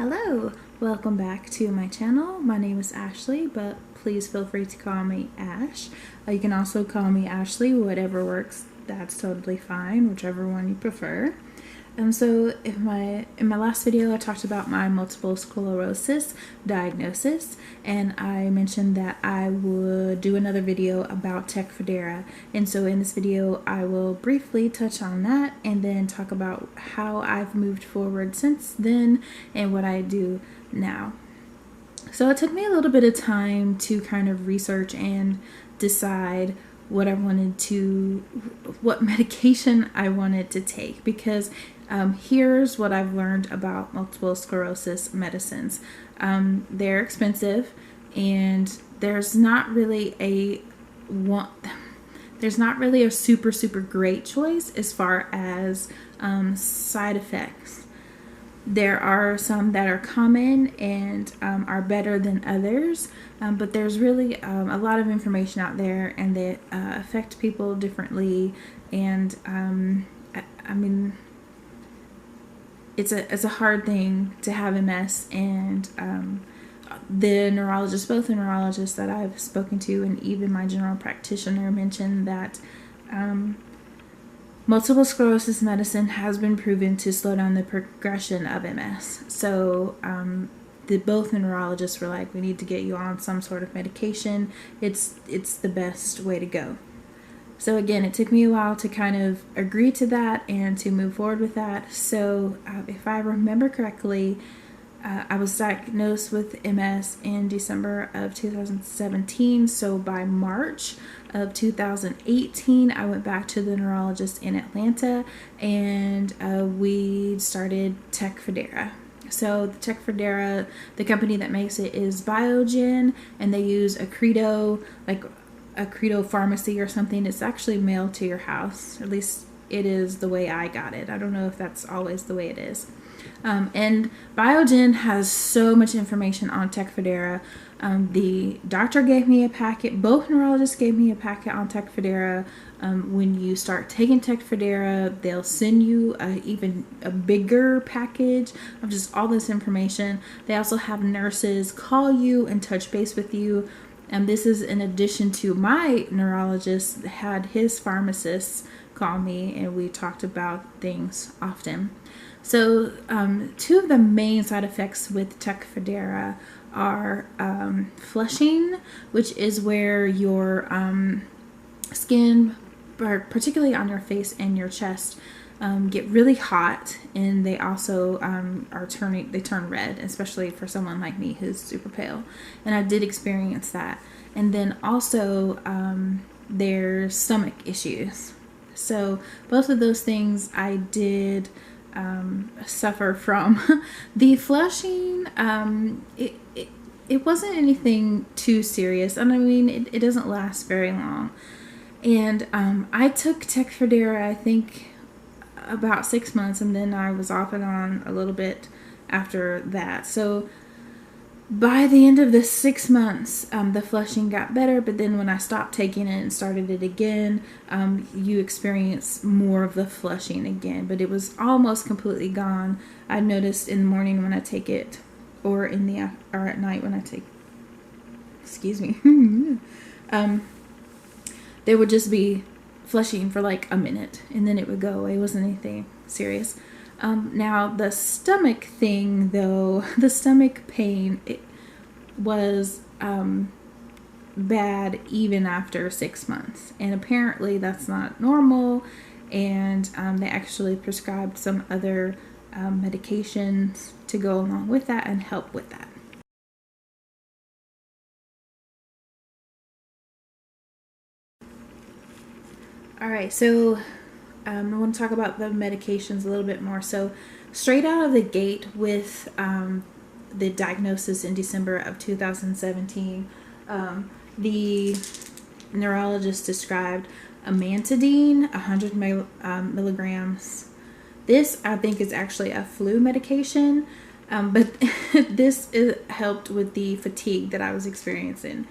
Hello, welcome back to my channel. My name is Ashley, but please feel free to call me Ash. You can also call me Ashley, whatever works, that's totally fine, whichever one you prefer. So in my last video, I talked about my multiple sclerosis diagnosis, and I mentioned that I would do another video about Tecfidera. And so in this video, I will briefly touch on that and then talk about how I've moved forward since then and what I do now. So it took me a little bit of time to kind of research and decide what medication I wanted to take, because here's what I've learned about multiple sclerosis medicines. They're expensive, and there's not really a super great choice as far as side effects. There are some that are common and are better than others, but there's really a lot of information out there, and they affect people differently. And I mean, it's a hard thing to have MS, and both the neurologists that I've spoken to and even my general practitioner mentioned that multiple sclerosis medicine has been proven to slow down the progression of MS. So both the neurologists were like, we need to get you on some sort of medication. It's the best way to go. So again, it took me a while to kind of agree to that and to move forward with that. So if I remember correctly, I was diagnosed with MS in December of 2017. So by March of 2018, I went back to the neurologist in Atlanta, and we started Tecfidera. So the Tecfidera, the company that makes it is Biogen, and they use a Credo pharmacy or something. It's actually mailed to your house. At least it is the way I got it. I don't know if that's always the way it is. And Biogen has so much information on Tecfidera. The doctor gave me a packet. Both neurologists gave me a packet on Tecfidera. When you start taking Tecfidera, they'll send you even a bigger package of just all this information. They also have nurses call you and touch base with you. And this is in addition to my neurologist had his pharmacist call me, and we talked about things often. So two of the main side effects with Tecfidera are flushing, which is where your skin, particularly on your face and your chest, get really hot, and they also turn red, especially for someone like me who's super pale. And I did experience that. And then also there's stomach issues. So both of those things I did suffer from. The flushing, it wasn't anything too serious, and I mean it doesn't last very long. And I took Tecfidera, I think, about 6 months, and then I was off and on a little bit after that. So by the end of the 6 months, the flushing got better, but then when I stopped taking it and started it again, you experience more of the flushing again, but it was almost completely gone. I noticed in the morning when I take it, or at night when I take, there would just be flushing for like a minute, and then it would go away. It wasn't anything serious. Now the stomach thing, though, the stomach pain, it was bad even after 6 months, and apparently that's not normal, and they actually prescribed some other medications to go along with that and help with that. Alright, so I want to talk about the medications a little bit more. So straight out of the gate with the diagnosis in December of 2017, the neurologist described Amantadine, 100 milligrams. This, I think, is actually a flu medication, but this helped with the fatigue that I was experiencing.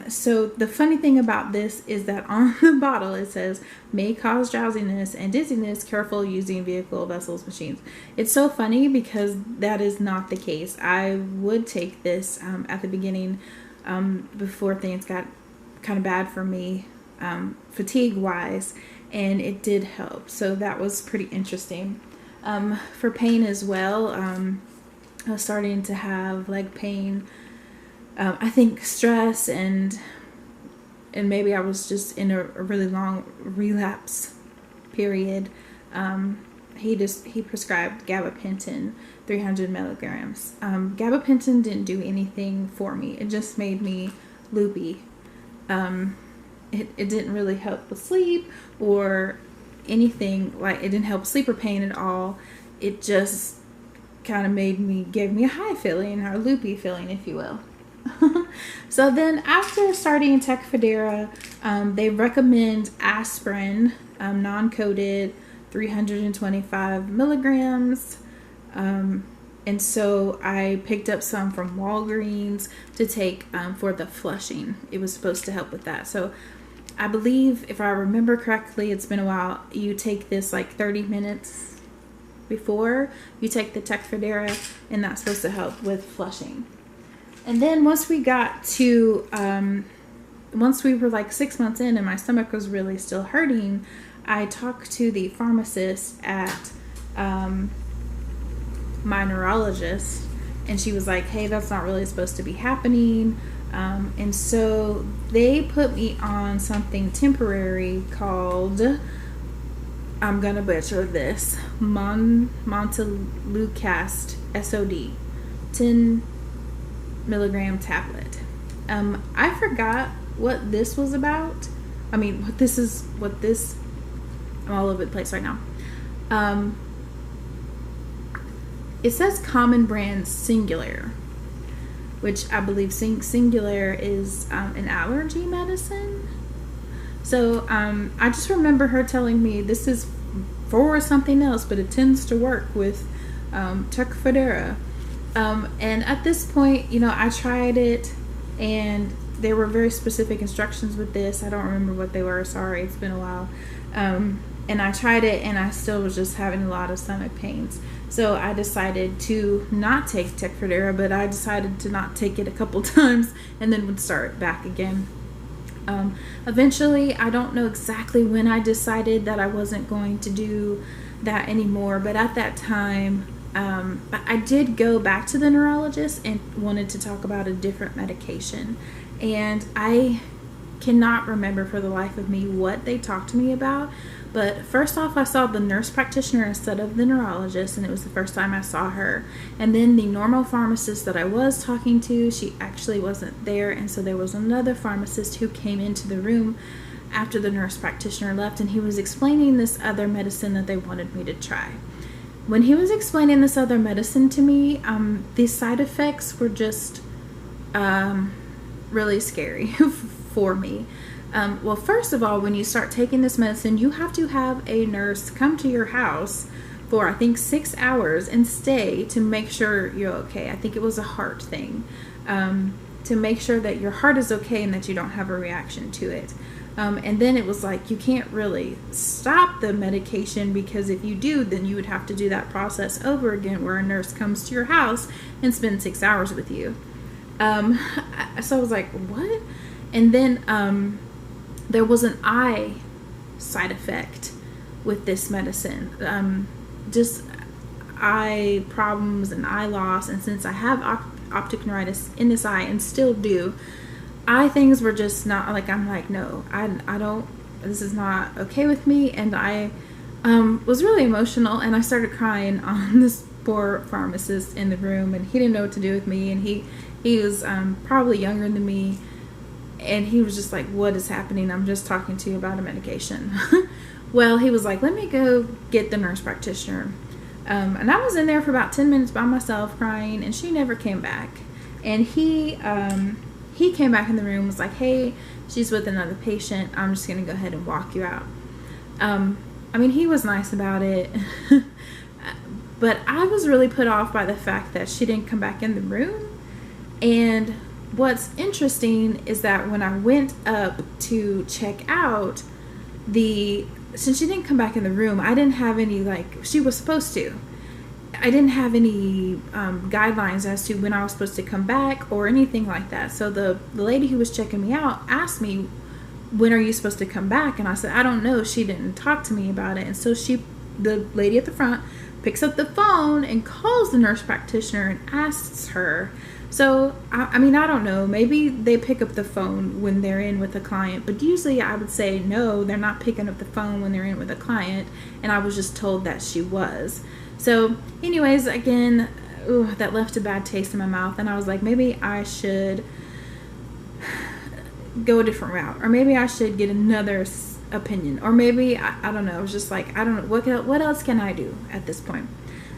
So the funny thing about this is that on the bottle it says may cause drowsiness and dizziness, careful using vehicle, vessels, machines. It's so funny because that is not the case. I would take this at the beginning before things got kind of bad for me, fatigue wise, and it did help. So that was pretty interesting. For pain as well, I was starting to have leg pain. I think stress and maybe I was just in a really long relapse period. He prescribed Gapapentin, 300 milligrams. Gapapentin didn't do anything for me. It just made me loopy. It didn't really help with sleep or anything. Like, it didn't help sleep or pain at all. It just kind of gave me a high feeling, or loopy feeling, if you will. So then after starting Tecfidera, they recommend aspirin, non-coated, 325 milligrams. And so I picked up some from Walgreens to take for the flushing. It was supposed to help with that. So I believe, if I remember correctly, it's been a while, you take this like 30 minutes before you take the Tecfidera, and that's supposed to help with flushing. And then once we were like 6 months in and my stomach was really still hurting, I talked to the pharmacist at my neurologist, and she was like, hey, that's not really supposed to be happening. And so they put me on something temporary called, I'm going to butcher this, Montelukast SOD, 10 milligram tablet. I forgot what this was about. I mean, I'm all over the place right now. It says common brand Singular, which I believe Singular is an allergy medicine. So I just remember her telling me this is for something else, but it tends to work with Tecfidera. And at this point, I tried it, and there were very specific instructions with this. I don't remember what they were. Sorry, it's been a while. And I tried it, and I still was just having a lot of stomach pains. So I decided to not take Tecfidera, but I decided to not take it a couple times and then would start back again. Eventually, I don't know exactly when I decided that I wasn't going to do that anymore, but at that time, I did go back to the neurologist and wanted to talk about a different medication. And I cannot remember for the life of me what they talked to me about. But first off, I saw the nurse practitioner instead of the neurologist, and it was the first time I saw her. And then the normal pharmacist that I was talking to, she actually wasn't there. And so there was another pharmacist who came into the room after the nurse practitioner left, and he was explaining this other medicine that they wanted me to try. When he was explaining this other medicine to me, the side effects were just really scary for me. Well, first of all, when you start taking this medicine, you have to have a nurse come to your house for, I think, 6 hours and stay to make sure you're okay. I think it was a heart thing, to make sure that your heart is okay and that you don't have a reaction to it. And then it was like, you can't really stop the medication, because if you do, then you would have to do that process over again, where a nurse comes to your house and spends 6 hours with you. So I was like, what? And then there was an eye side effect with this medicine. Just eye problems and eye loss. And since I have optic neuritis in this eye and still do, eye things were just not like, I'm like, no, I don't, this is not okay with me. And I was really emotional, and I started crying on this poor pharmacist in the room, and he didn't know what to do with me. And he was probably younger than me, and he was just like, what is happening? I'm just talking to you about a medication. Well, he was like, let me go get the nurse practitioner. And I was in there for about 10 minutes by myself crying, and she never came back. And he came back in the room, was like, hey, she's with another patient. I'm just going to go ahead and walk you out. I mean, he was nice about it. But I was really put off by the fact that she didn't come back in the room. And what's interesting is that when I went up to check out, since she didn't come back in the room, I didn't have any, like she was supposed to. I didn't have any guidelines as to when I was supposed to come back or anything like that. So the lady who was checking me out asked me, when are you supposed to come back? And I said, I don't know. She didn't talk to me about it. And so the lady at the front picks up the phone and calls the nurse practitioner and asks her. So, I mean, I don't know. Maybe they pick up the phone when they're in with a client, but usually I would say no, they're not picking up the phone when they're in with a client, and I was just told that she was. So, anyways, again, that left a bad taste in my mouth, and I was like, maybe I should go a different route, or maybe I should get another opinion, or maybe, I don't know. I was just like, I don't know, what else can I do at this point?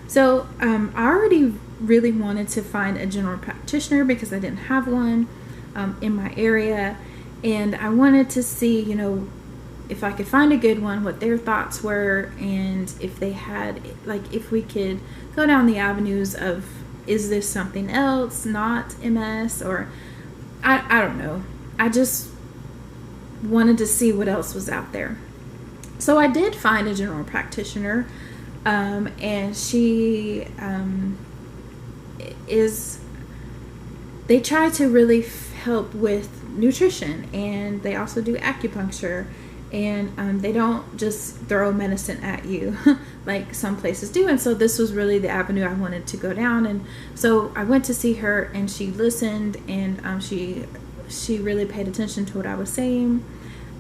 So I already really wanted to find a general practitioner because I didn't have one in my area, and I wanted to see, you know, if I could find a good one, what their thoughts were, and if they had, like, if we could go down the avenues of, is this something else, not MS, or I don't know. I just wanted to see what else was out there. So I did find a general practitioner, and she they try to really help with nutrition, and they also do acupuncture, and they don't just throw medicine at you like some places do. And so this was really the avenue I wanted to go down. And so I went to see her, and she listened, and she really paid attention to what I was saying,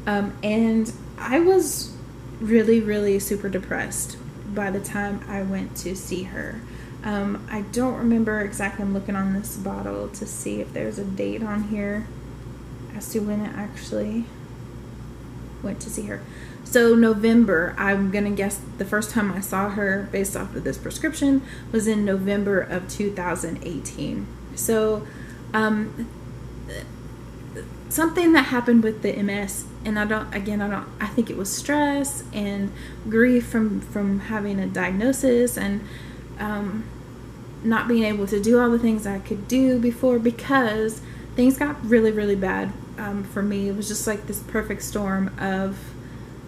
and I was really, really super depressed by the time I went to see her. I don't remember exactly. I'm looking on this bottle to see if there's a date on here as to when I actually went to see her. So November, I'm gonna guess the first time I saw her based off of this prescription was in November of 2018. So something that happened with the MS, and I think it was stress and grief from having a diagnosis, and not being able to do all the things I could do before, because things got really, really bad for me. It was just like this perfect storm of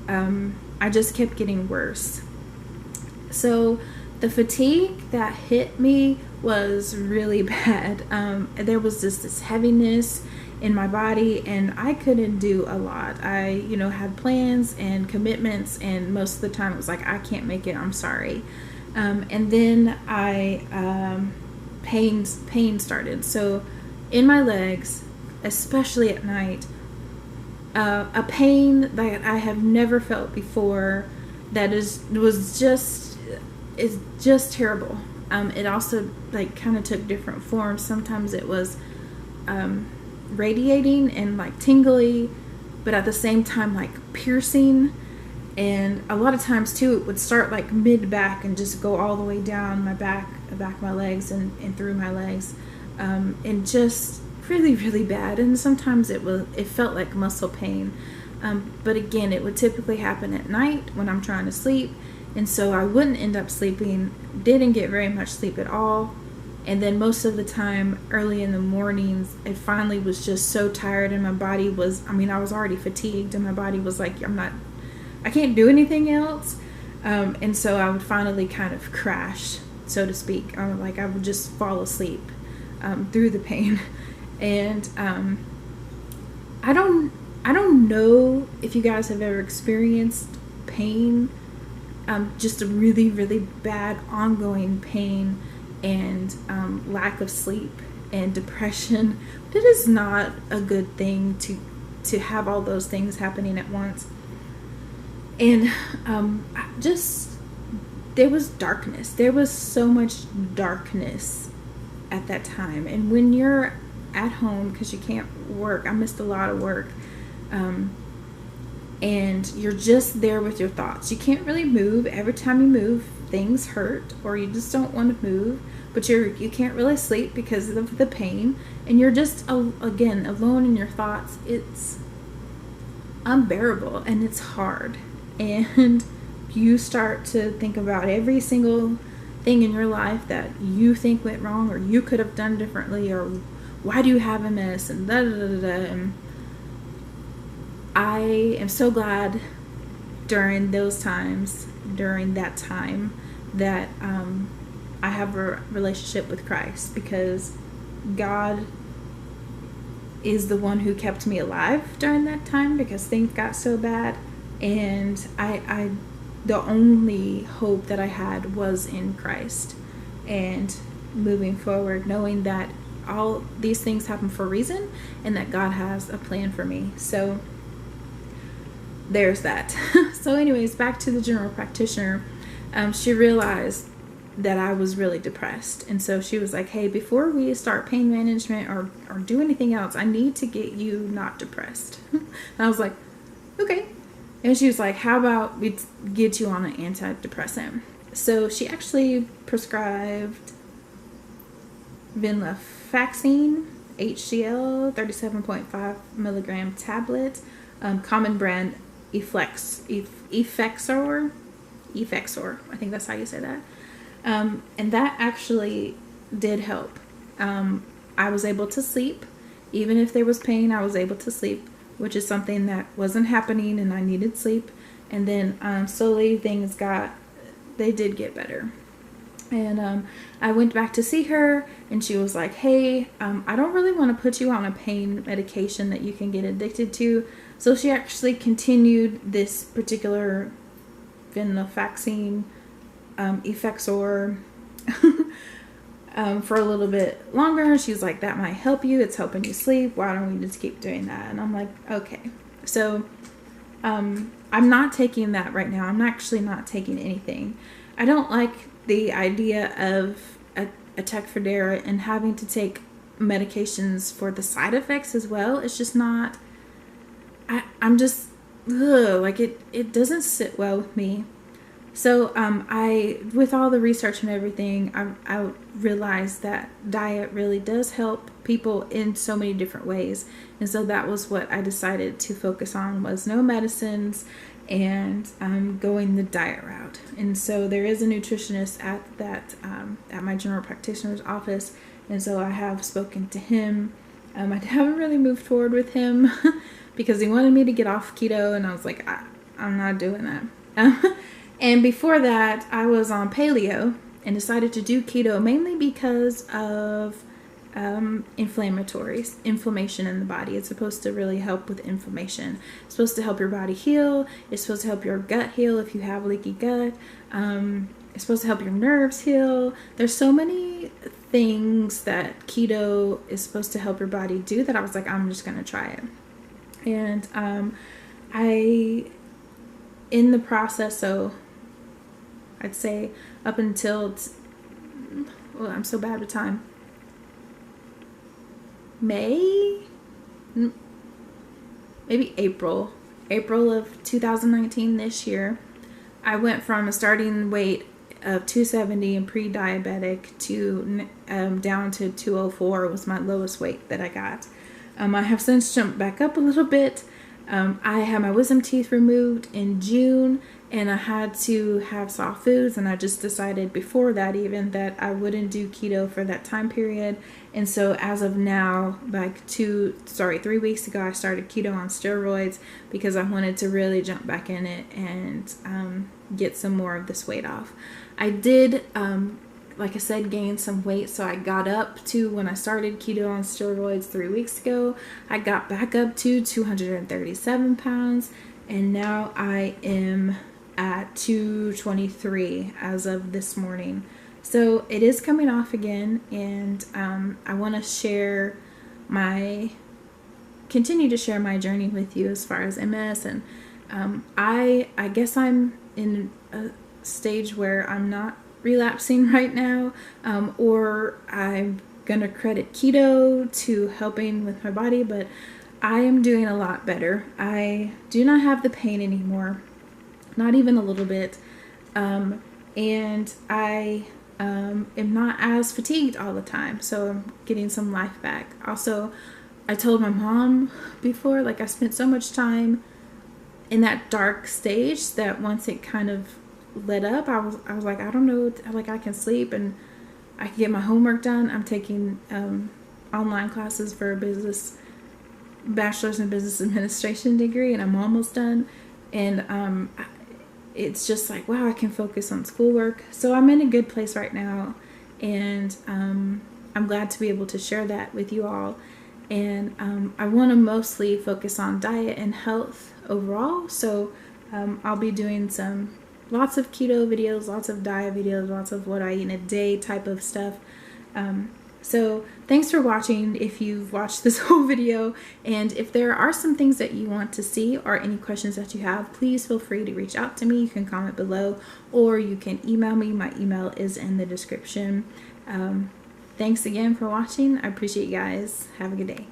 I just kept getting worse. So the fatigue that hit me was really bad. There was just this heaviness in my body, and I couldn't do a lot. I, you know, had plans and commitments, and most of the time it was like, I can't make it, I'm sorry. And then pain started. So in my legs, especially at night, a pain that I have never felt before, that is just terrible. It also like kind of took different forms. Sometimes it was radiating and like tingly, but at the same time like piercing, and a lot of times too it would start like mid back and just go all the way down my back, the back of my legs, and through my legs, and just really, really bad. And sometimes it felt like muscle pain, but again, it would typically happen at night when I'm trying to sleep, and so I wouldn't end up sleeping, didn't get very much sleep at all. And then most of the time, early in the mornings, it finally was just so tired, and my body was, I was already fatigued, and my body was like, I can't do anything else. And so I would finally kind of crash, so to speak. Like I would just fall asleep through the pain. And I don't know if you guys have ever experienced pain, just a really, really bad ongoing pain, and lack of sleep and depression. But it is not a good thing to have all those things happening at once. And there was darkness. There was so much darkness at that time. And when you're at home, because you can't work, I missed a lot of work, and you're just there with your thoughts. You can't really move. Every time you move, things hurt, or you just don't want to move, but you can't really sleep because of the pain, and you're just again alone in your thoughts. It's unbearable, and it's hard, and you start to think about every single thing in your life that you think went wrong, or you could have done differently, or why do you have MS, and da da da da. And I am so glad during that time, that I have a relationship with Christ, because God is the one who kept me alive during that time, because things got so bad. And I the only hope that I had was in Christ, and moving forward, knowing that all these things happen for a reason, and that God has a plan for me. So there's that. So anyways, back to the general practitioner. She realized that I was really depressed, and so she was like, hey, before we start pain management or do anything else, I need to get you not depressed. And I was like, okay. And she was like, how about we get you on an antidepressant? So she actually prescribed Venlafaxine HCL 37.5 milligram tablet, common brand Effexor, I think that's how you say that. And that actually did help. I was able to sleep. Even if there was pain, I was able to sleep, which is something that wasn't happening, and I needed sleep. And then slowly things did get better. And I went back to see her, and she was like, hey, I don't really want to put you on a pain medication that you can get addicted to. So she actually continued this particular Venlafaxine Effexor for a little bit longer. She's like, that might help you. It's helping you sleep. Why don't we just keep doing that? And I'm like, okay. So I'm not taking that right now. I'm actually not taking anything. I don't like the idea of a Tecfidera and having to take medications for the side effects as well. It's just not, I'm just, like it doesn't sit well with me. So with all the research and everything, I realized that diet really does help people in so many different ways. And so that was what I decided to focus on, was no medicines and going the diet route. And so there is a nutritionist at my general practitioner's office. And so I have spoken to him. I haven't really moved forward with him because he wanted me to get off keto, and I was like, I'm not doing that. And before that, I was on paleo and decided to do keto mainly because of inflammation in the body. It's supposed to really help with inflammation. It's supposed to help your body heal. It's supposed to help your gut heal if you have leaky gut. It's supposed to help your nerves heal. There's so many things that keto is supposed to help your body do that I was like, I'm just going to try it. And in the process, so I'd say up until, I'm so bad with time, maybe April of 2019, this year, I went from a starting weight of 270 and pre-diabetic to down to 204 was my lowest weight that I got. I have since jumped back up a little bit. I had my wisdom teeth removed in June, and I had to have soft foods, and I just decided before that even that I wouldn't do keto for that time period. And so as of now, like 3 weeks ago, I started keto on steroids because I wanted to really jump back in it and get some more of this weight off. I did, like I said, gain some weight. So I got up to, when I started keto on steroids 3 weeks ago, I got back up to 237 pounds. And now I am at 223 as of this morning. So it is coming off again. And I want to continue to share my journey with you as far as MS. And I guess I'm in a stage where I'm not relapsing right now, or I'm gonna credit keto to helping with my body, but I am doing a lot better. I do not have the pain anymore, not even a little bit, and I am not as fatigued all the time, so I'm getting some life back. Also, I told my mom before, like, I spent so much time in that dark stage that once it kind of let up, I was like, I don't know, like, I can sleep and I can get my homework done. I'm taking online classes for a bachelor's in business administration degree, and I'm almost done. And it's just like, wow, I can focus on schoolwork. So I'm in a good place right now, and I'm glad to be able to share that with you all. And I want to mostly focus on diet and health overall. So I'll be doing lots of keto videos, lots of diet videos, lots of what I eat in a day type of stuff. So thanks for watching if you've watched this whole video, and if there are some things that you want to see or any questions that you have, please feel free to reach out to me. You can comment below or you can email me. My email is in the description. Thanks again for watching. I appreciate you guys. Have a good day.